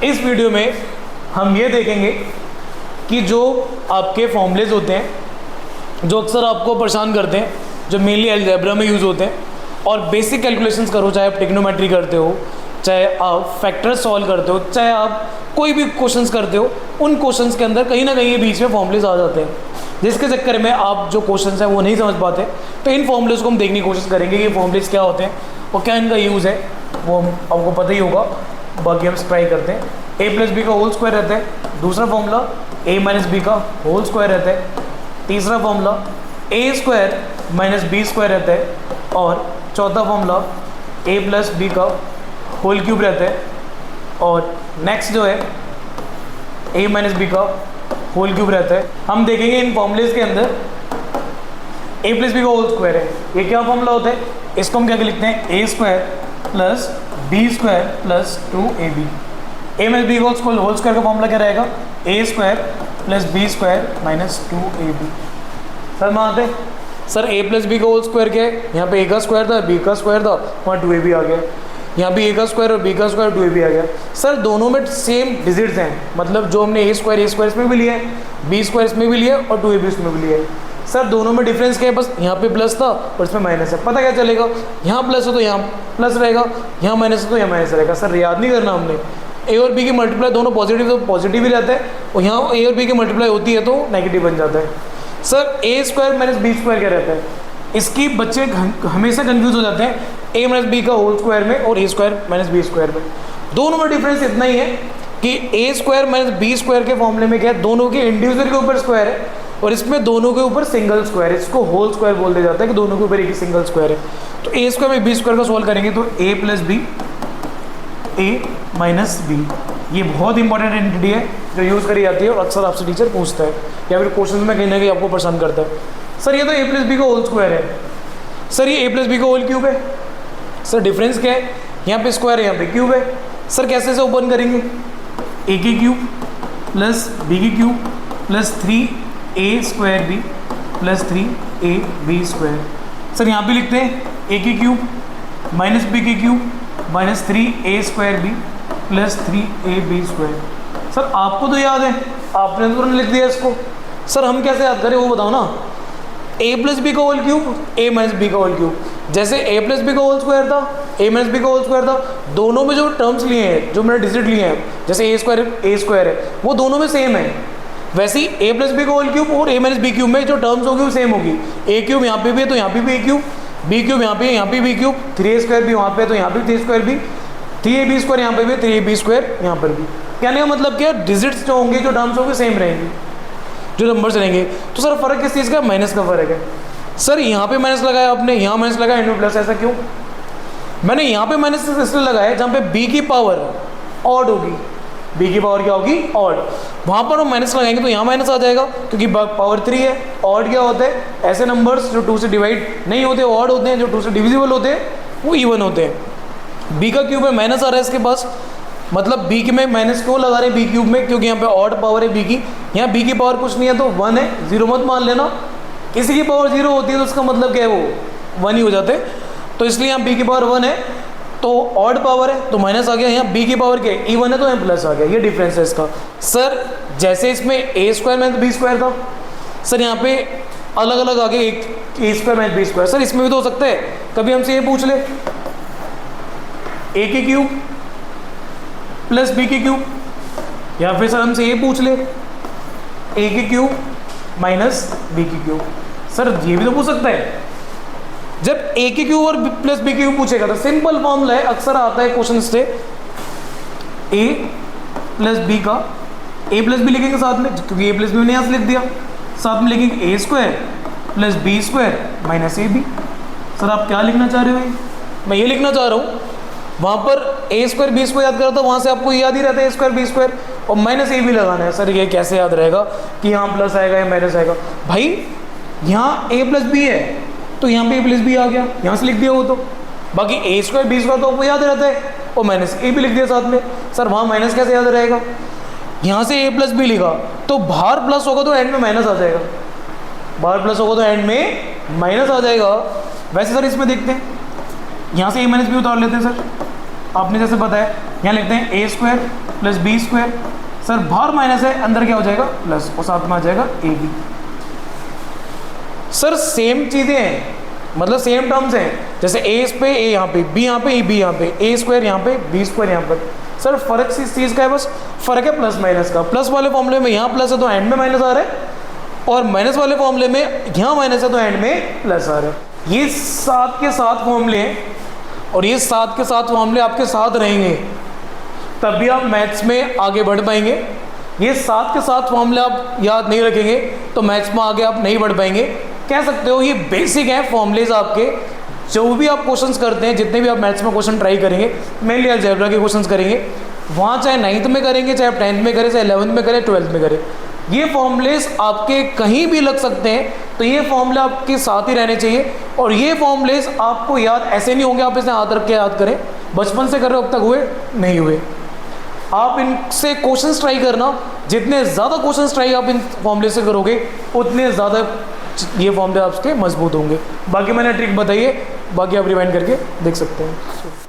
इस वीडियो में हम ये देखेंगे कि जो आपके फॉर्मूलेज होते हैं जो अक्सर आपको परेशान करते हैं, जो मेनली अलजेब्रा में यूज़ होते हैं, और बेसिक कैलकुलेशंस करो, चाहे आप ट्रिग्नोमेट्री करते हो, चाहे आप फैक्टर सॉल्व करते हो, चाहे आप कोई भी क्वेश्चंस करते हो, उन क्वेश्चंस के अंदर कहीं ना कहीं ये बीच में फॉर्मूलेज आ जाते हैं, जिसके चक्कर में आप जो क्वेश्चंस हैं वो नहीं समझ पाते। तो इन फॉर्मूलेज को हम देखने की कोशिश करेंगे कि फॉर्मूलेज क्या होते हैं और क्या इनका यूज़ है, वो आपको पता ही होगा। बाकी हम ट्राई करते हैं। a प्लस बी का होल स्क्वायर रहता है, दूसरा फॉर्मूला a माइनस बी का होल स्क्वायर रहता है, तीसरा formula a square minus b square रहता है, और चौथा फॉर्मूला a प्लस बी का होल क्यूब रहता है, और नेक्स्ट जो है a माइनस बी का होल क्यूब रहता है। हम देखेंगे इन फॉर्मूलेज के अंदर a प्लस बी का होल स्क्वायर है, ये क्या फॉर्मूला होता है, इसको हम क्या लिखते हैं, a square plus b square plus 2ab। a minus b whole square का फॉर्मूला क्या रहेगा, a square plus b square minus 2ab। Sir मानते हैं सर a प्लस बी का होल स्क्वायर क्या है, यहाँ पे a का स्क्वायर था, b का स्क्वायर था, वहाँ 2ab आ गया, यहाँ भी a का स्क्वायर और b का स्क्वायर 2ab आ गया। सर दोनों में सेम डिजिट्स हैं, मतलब जो हमने a स्क्वायर इसमें भी लिया है, b स्क्वायर इसमें भी लिया है और 2ab इसमें भी लिया है। सर दोनों में डिफरेंस क्या है, बस यहाँ पे प्लस था और इसमें माइनस है। पता क्या चलेगा, यहाँ प्लस है तो यहाँ प्लस रहेगा, यहाँ माइनस है तो यहाँ माइनस रहेगा। सर याद नहीं करना हमने, a और b की मल्टीप्लाई दोनों पॉजिटिव तो पॉजिटिव ही रहता है, और यहाँ a और b की मल्टीप्लाई होती है तो नेगेटिव बन जाता है। Sir a square minus b square क्या रहता है, इसकी बच्चे हमेशा कन्फ्यूज हो जाते हैं a माइनस बी का होल स्क्वायर में और a square minus b square में। दोनों में डिफरेंस इतना ही है कि a square minus b square के फॉर्मूले में क्या है, दोनों के इंडिविजुअल के ऊपर स्क्वायर है और इसमें दोनों के ऊपर सिंगल स्क्वायर है। इसको होल स्क्वायर बोल दिया जाता है कि दोनों के ऊपर एक ही सिंगल स्क्वायर है। तो a स्क्वायर में बी स्क्वायर का सॉल्व करेंगे तो a plus b a minus b, ये बहुत इंपॉर्टेंट एंटिटी है जो यूज़ करी जाती है और अक्सर आपसे टीचर पूछता है या फिर क्वेश्चन में कहीं ना कहीं आपको परेशान करता है। सर ये तो a प्लस बी का होल स्क्वायर है, सर ये a प्लस बी का होल क्यूब है। सर डिफरेंस क्या है, यहाँ पे स्क्वायर है, यहाँ पे क्यूब है। सर कैसे से ओपन करेंगे, a की क्यूब प्लस b की cube plus 3a square b plus 3ab square. Sir यहाँ पे लिखते हैं a की क्यूब माइनस b की cube minus 3a square b plus 3ab square. Sir आपको तो याद है, आपने तो लिख दिया इसको। सर हम कैसे याद करें वो बताओ ना, a प्लस बी का whole cube a minus b का होल क्यूब, जैसे a प्लस बी का होल स्क्वायर था, a माइनस बी का होल स्क्वायर था, दोनों में जो टर्म्स लिए हैं, जो मैंने डिजिट लिए हैं, जैसे a स्क्वायर है वो दोनों में सेम है। वैसे ही a प्लस बी का होल क्यूब और a माइनस बी क्यूब में जो टर्म्स होगी वो सेम होगी। a क्यूब यहाँ पे भी है तो यहाँ पे भी a क्यूब, b क्यूब यहाँ पे b क्यूब, 3a स्क्वायर भी वहाँ पे है तो यहाँ पे 3 स्क्वायर भी, 3ab स्क्वायर यहाँ पे भी, 3ab स्क्वायर यहाँ पर भी। कहने का मतलब क्या, डिजिट्स जो होंगे, जो टर्म्स होंगे सेम रहेंगे, जो नंबर्स रहेंगे। तो सर फर्क किस चीज़ का, माइनस का फर्क है। सर यहाँ पे माइनस लगाया आपने, यहाँ माइनस लगाया, एंड में प्लस, ऐसा क्यों? मैंने यहाँ पे माइनस इसलिए लगाया जहाँ पे b की पावर ऑड होगी, b की पावर क्या होगी, ऑड, वहाँ पर हम माइनस लगाएंगे तो यहाँ माइनस आ जाएगा क्योंकि पावर 3 है। ऑड क्या होता है, ऐसे नंबर्स जो 2 से डिवाइड नहीं होते ऑड होते हैं, जो 2 से डिविजिबल होते हैं वो इवन होते हैं। b का क्यूब में माइनस आ रहा है इसके पास, मतलब b के में माइनस क्यों लगा रहे हैं b क्यूब में, क्योंकि यहाँ पे ऑड पावर है b की, यहाँ b की पावर कुछ नहीं है तो 1 है, 0 मत मान लेना। किसी की पावर 0 होती है तो उसका मतलब क्या है, वो 1 ही हो जाते हैं। तो इसलिए यहाँ b की पावर 1 है तो ऑड पावर है तो माइनस आ गया, यहाँ b की पावर क्या है, इवन है तो यहाँ प्लस आ गया, ये डिफरेंस है इसका। सर जैसे इसमें a square minus b square था, सर यहाँ पे अलग अलग आ गया, एक a square minus b square. Sir इसमें भी तो हो सकता है, कभी हमसे ये पूछ ले a की क्यूब प्लस b की क्यूब, या फिर सर हमसे ये पूछ ले a की क्यूब माइनस b की क्यूब। सर ये भी तो पूछ सकता है। जब a की क्यूब और प्लस b की क्यूब पूछेगा तो सिंपल फॉर्मूला है, अक्सर आता है क्वेश्चन से, a प्लस b का, a प्लस बी लिखेंगे साथ में क्योंकि a प्लस बी ने यहाँ से लिख दिया, साथ में लिखेंगे a square plus b square minus ab। Sir आप क्या लिखना चाह रहे हो, मैं ये लिखना चाह रहा हूँ, वहाँ पर a स्क्वायर बी स्क्वायर याद करा था, वहाँ से आपको याद ही रहता है a स्क्वायर बी स्क्वायर, और माइनस ab लगाना है। सर ये कैसे याद रहेगा कि यहाँ प्लस आएगा या माइनस आएगा, भाई यहाँ a प्लस बी है तो यहाँ पे a प्लस बी आ गया, यहाँ से लिख दिया वो तो, बाकी a स्क्वायर बी स्क्वायर तो आपको याद रहता है, और माइनस a भी लिख दिया साथ में। सर वहाँ माइनस कैसे याद रहेगा, यहाँ से a प्लस बी लिखा तो बाहर प्लस होगा तो एंड में माइनस आ जाएगा, बाहर प्लस होगा तो एंड में माइनस आ जाएगा। वैसे सर इसमें देखते हैं यहाँ से a माइनस बी उतार लेते हैं सर, आपने जैसे बताया। यहाँ लिखते हैं a square plus b square, sir बाहर माइनस है, अंदर क्या हो जाएगा प्लस, और साथ में आ जाएगा ए बी। सर सेम चीज़ें हैं, मतलब सेम टर्म्स हैं, जैसे ए इस पे, ए यहाँ पे, बी यहाँ पे, बी यहाँ पे, ए स्क्वायर यहाँ पे, बी स्क्वायर यहाँ पर। सर फर्क इस चीज़ का है, बस फर्क है प्लस माइनस का। प्लस वाले फॉर्मूले में यहाँ प्लस है तो एंड में माइनस आ रहा है, और माइनस वाले फॉर्मूले में यहाँ माइनस है तो एंड में प्लस आ रहा है। ये 7 के 7 फॉर्मूले हैं, और ये 7 के 7 फॉर्मूले आपके साथ रहेंगे, तभी आप मैथ्स में आगे बढ़ पाएंगे। ये 7 के 7 फॉर्मूले आप याद नहीं रखेंगे तो मैथ्स में आगे आप नहीं बढ़ पाएंगे। कह सकते हो ये बेसिक है फॉर्मूलेज आपके, जो भी आप क्वेश्चंस करते हैं, जितने भी आप मैथ्स में क्वेश्चन ट्राई करेंगे, मेनली अलजेब्रा के क्वेश्चंस करेंगे, वहाँ चाहे 9th में करेंगे, चाहे आप 10th में करें, चाहे 11th में करें, 12th में करें, ये फॉर्मूलेज आपके कहीं भी लग सकते हैं। तो ये फॉर्मूले आपके साथ ही रहने चाहिए, और ये फॉर्मूलेज आपको याद ऐसे नहीं होंगे आप इसे हाथ रख के याद करें, बचपन से कर रहे हो अब तक हुए नहीं हुए। आप इनसे क्वेश्चंस ट्राई करना, जितने ज़्यादा क्वेश्चंस ट्राई आप इन फॉर्मूले से करोगे उतने ज़्यादा ये फॉर्मूले आपके मजबूत होंगे। बाकी मैंने ट्रिक बताई है, बाकी आप रिवाइंड करके देख सकते हैं।